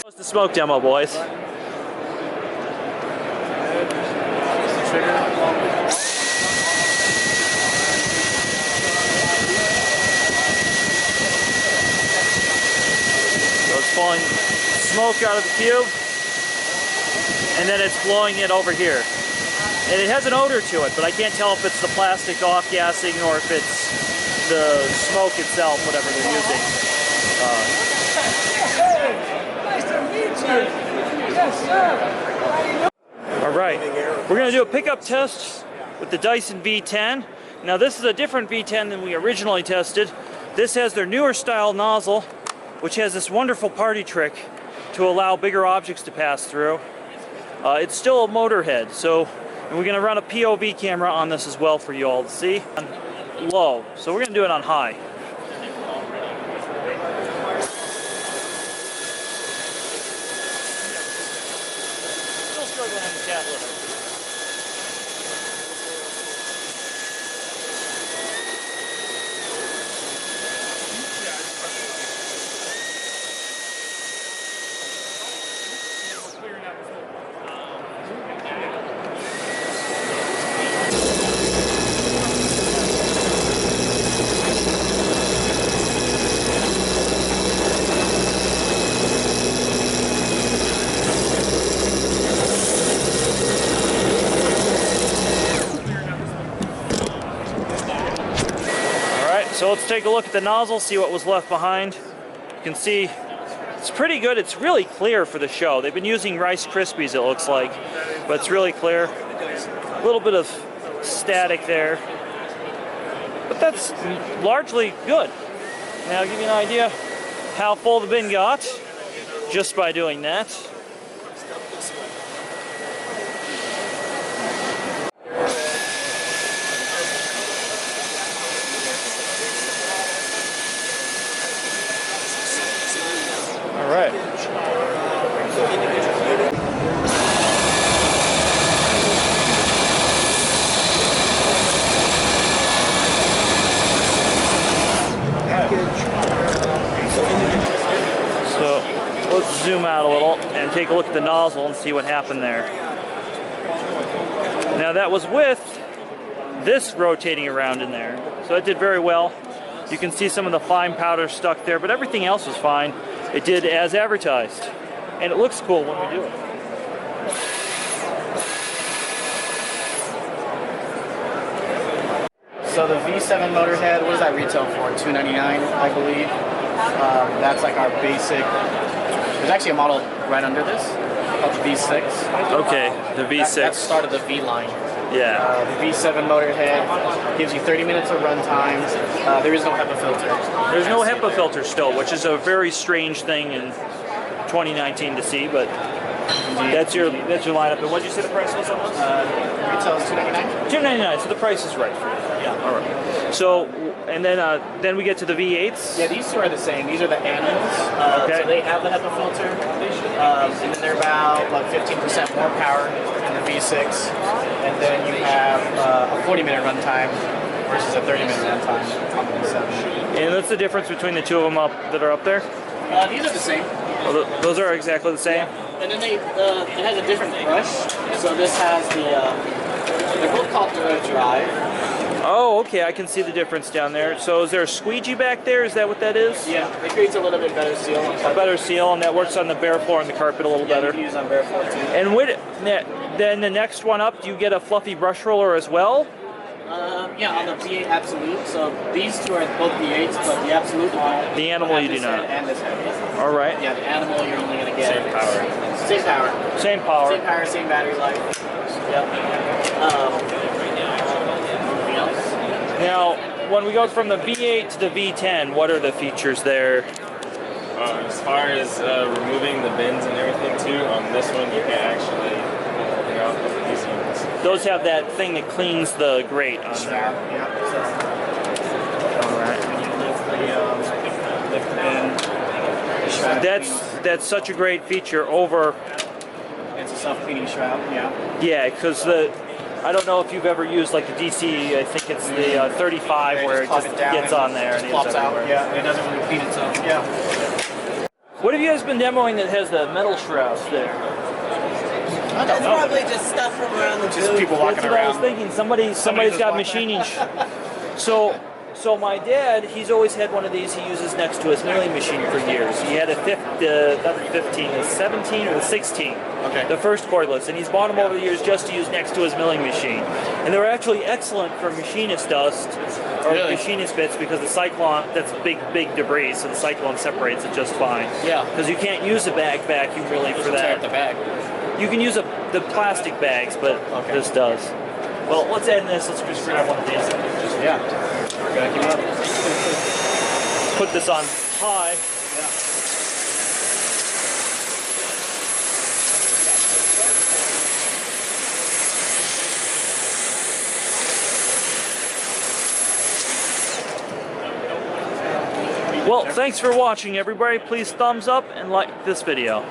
It's the smoke demo, boys. So it's pulling smoke out of the cube, and then it's blowing it over here. And it has an odor to it, but I can't tell if it's the plastic off-gassing or if it's the smoke itself, whatever they're using. Alright, we're going to do a pickup test with the Dyson V10. Now this is a different V10 than we originally tested. This has their newer style nozzle, which has this wonderful party trick to allow bigger objects to pass through. It's still a motor head, so and we're going to run a POV camera on this as well for you all to see. Low, so we're going to do it on high. Still struggling on the cat litter. So let's take a look at the nozzle, see what was left behind. You can see it's pretty good. It's really clear for the show. They've been using Rice Krispies, it looks like, but it's really clear. A little bit of static there, but that's largely good. Now I'll give you an idea how full the bin got just by doing that. Alright. So let's zoom out a little and take a look at the nozzle and see what happened there. Now that was with this rotating around in there, so it did very well. You can see some of the fine powder stuck there, but everything else was fine. It did as advertised, and it looks cool when we do it. So the V7 motor head, what does that retail for? $299, I believe. That's like our basic. There's actually a model right under this called the V6. Okay, the V6. That's the start of the V line. Yeah. The V7 motor head gives you 30 minutes of run time. There is no HEPA filter. There's no HEPA filter still, which is a very strange thing in 2019 to see, but that's your lineup. And what did you say the price was on this? Retail is $299. $299, so the price is right for you. Yeah. All right. So, and then we get to the V8s. Yeah, these two are the same. These are the animals. Okay. So they have the HEPA filter, and then they're about 15% more power than the V6. And then you have a 40-minute runtime versus a 30-minute runtime on the V7. And that's the difference between the two of them that are up there? These are the same. Oh, those are exactly the same? Yeah. And then it has a different brush. So this has they're both called Drive. Oh, okay, I can see the difference down there. So is there a squeegee back there? Is that what that is? Yeah, it creates a little bit better seal. A better seal, and that works on the bare floor and the carpet a little better. You can use on bare floor too. And then the next one up, do you get a fluffy brush roller as well? Yeah, on the V8 Absolute. So these two are both V8s, but the Absolute one. The Animal you do not. And this head. All right. Yeah, the Animal you're only going to get. Same power. Same power. Same power. Same power, same battery life. Yep. Now, when we go from the V8 to the V10, what are the features there? As far as removing the bins and everything too, on this one you can actually, these ones. Those have that thing that cleans the grate on there. Yeah. All right. Lift the bin. That's such a great feature over. It's a self-cleaning shroud. Yeah. Yeah, because I don't know if you've ever used like the DC, I think it's the 35 where it just gets on there and plops it's out. everywhere. Yeah, it doesn't really clean itself. Yeah. What have you guys been demoing that has the metal shrouds there? That's probably just stuff from around the Just booth. people walking That's what I was around. thinking. Somebody's just got walking machining. So my dad, he's always had one of these he uses next to his milling machine for years. He had a not the 15, the 17 or the 16. Okay. The first cordless, and he's bought them over the years just to use next to his milling machine. And they're actually excellent for machinist dust or Really? machinist bits because the cyclone, that's big debris, so the cyclone separates it just fine. Yeah. Because you can't use a bag vacuum really for Tear up that. the bag. You can use the plastic bags, but Okay. this does. Well, let's add this. Let's just grab one of these. Yeah. Vacuum up. Put this on high. Well, thanks for watching, everybody. Please thumbs up and like this video.